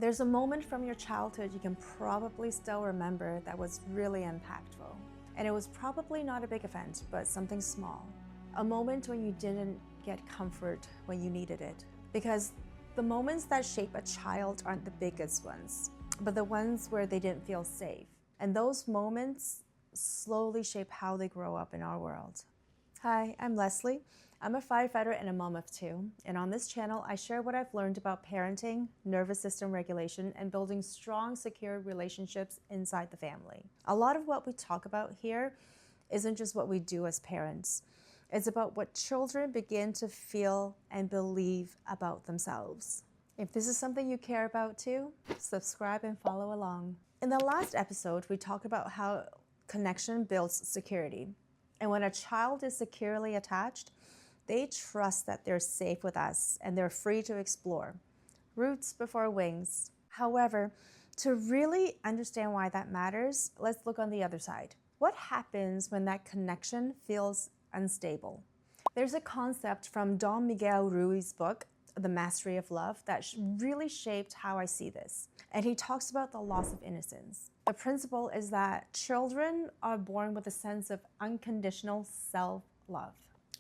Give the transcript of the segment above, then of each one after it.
There's a moment from your childhood you can probably still remember that was really impactful. And it was probably not a big event, but something small. A moment when you didn't get comfort when you needed it. Because the moments that shape a child aren't the biggest ones, but the ones where they didn't feel safe. And those moments slowly shape how they grow up in our world. Hi, I'm Leslye. I'm a firefighter and a mom of two, and on this channel I share what I've learned about parenting, nervous system regulation, and building strong, secure relationships inside the family. A lot of what we talk about here isn't just what we do as parents. It's about what children begin to feel and believe about themselves. If this is something you care about too, subscribe and follow along. In the last episode, we talked about how connection builds security. And when a child is securely attached, they trust that they're safe with us and they're free to explore. Roots before wings. However, to really understand why that matters, let's look on the other side. What happens when that connection feels unstable? There's a concept from Don Miguel Ruiz's book, The Mastery of Love, that really shaped how I see this. And he talks about the loss of innocence. The principle is that children are born with a sense of unconditional self-love.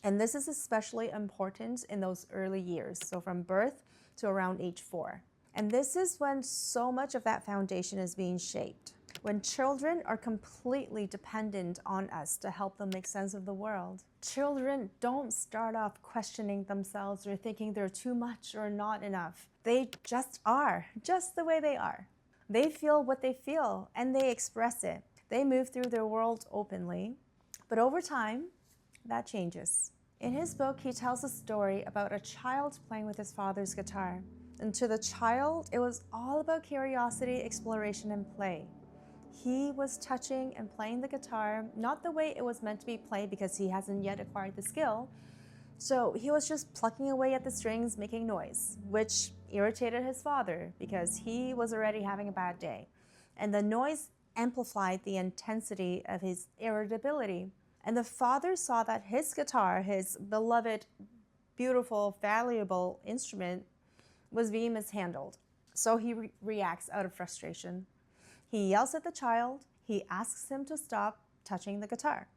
And this is especially important in those early years, so from birth to around age 4. And this is when so much of that foundation is being shaped. When children are completely dependent on us to help them make sense of the world. Children don't start off questioning themselves or thinking they're too much or not enough. They just are, just the way they are. They feel what they feel and they express it. They move through their world openly, but over time, that changes. In his book, he tells a story about a child playing with his father's guitar. And to the child, it was all about curiosity, exploration, and play. He was touching and playing the guitar, not the way it was meant to be played because he hasn't yet acquired the skill. So he was just plucking away at the strings, making noise, which irritated his father because he was already having a bad day. And the noise amplified the intensity of his irritability. And the father saw that his guitar, his beloved, beautiful, valuable instrument, was being mishandled. So he reacts out of frustration. He yells at the child. He asks him to stop touching the guitar.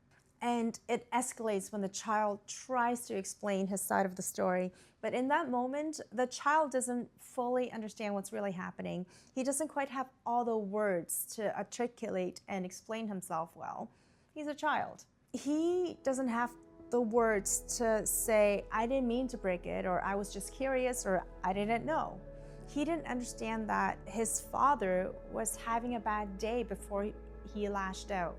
And it escalates when the child tries to explain his side of the story. But in that moment, the child doesn't fully understand what's really happening. He doesn't quite have all the words to articulate and explain himself well. He's a child. He doesn't have the words to say, I didn't mean to break it, or I was just curious, or I didn't know. He didn't understand that his father was having a bad day before he lashed out.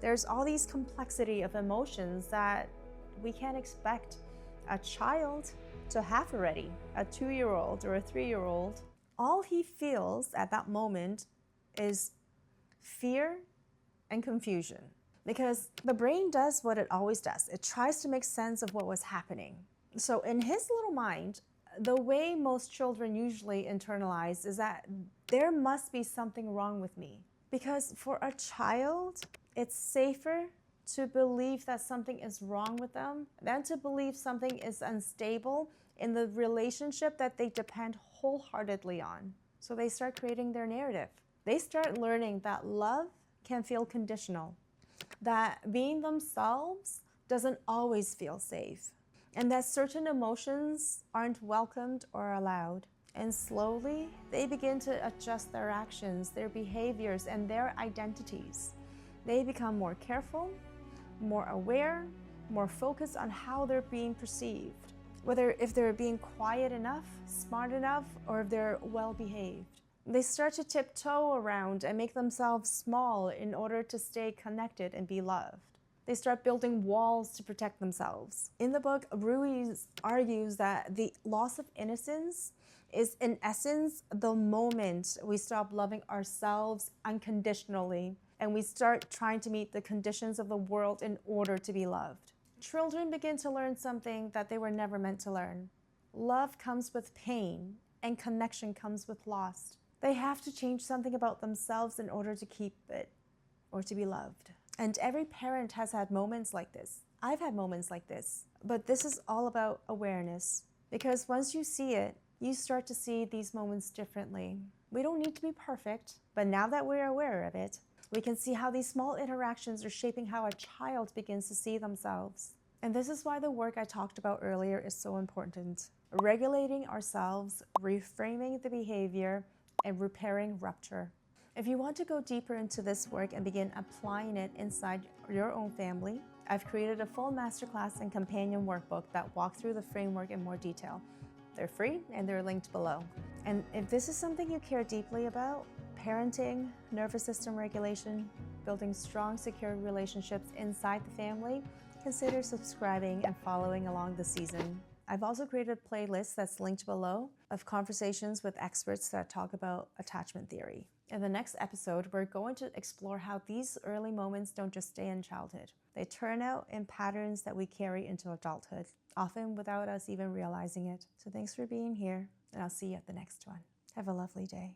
There's all these complexity of emotions that we can't expect a child to have already, a 2-year-old or a 3-year-old. All he feels at that moment is fear and confusion. Because the brain does what it always does. It tries to make sense of what was happening. So in his little mind, the way most children usually internalize is that there must be something wrong with me. Because for a child, it's safer to believe that something is wrong with them than to believe something is unstable in the relationship that they depend wholeheartedly on. So they start creating their narrative. They start learning that love can feel conditional, that being themselves doesn't always feel safe, and that certain emotions aren't welcomed or allowed. And slowly, they begin to adjust their actions, their behaviors, and their identities. They become more careful, more aware, more focused on how they're being perceived, whether if they're being quiet enough, smart enough, or if they're well-behaved. They start to tiptoe around and make themselves small in order to stay connected and be loved. They start building walls to protect themselves. In the book, Ruiz argues that the loss of innocence is in essence the moment we stop loving ourselves unconditionally and we start trying to meet the conditions of the world in order to be loved. Children begin to learn something that they were never meant to learn. Love comes with pain and connection comes with loss. They have to change something about themselves in order to keep it or to be loved. And every parent has had moments like this. I've had moments like this. But this is all about awareness. Because once you see it, you start to see these moments differently. We don't need to be perfect, but now that we're aware of it, we can see how these small interactions are shaping how a child begins to see themselves. And this is why the work I talked about earlier is so important. Regulating ourselves, reframing the behavior, and repairing rupture. If you want to go deeper into this work and begin applying it inside your own family, I've created a full masterclass and companion workbook that walk through the framework in more detail. They're free and they're linked below. And if this is something you care deeply about, parenting, nervous system regulation, building strong, secure relationships inside the family, consider subscribing and following along this season. I've also created a playlist that's linked below of conversations with experts that talk about attachment theory. In the next episode, we're going to explore how these early moments don't just stay in childhood. They turn out in patterns that we carry into adulthood, often without us even realizing it. So thanks for being here, and I'll see you at the next one. Have a lovely day.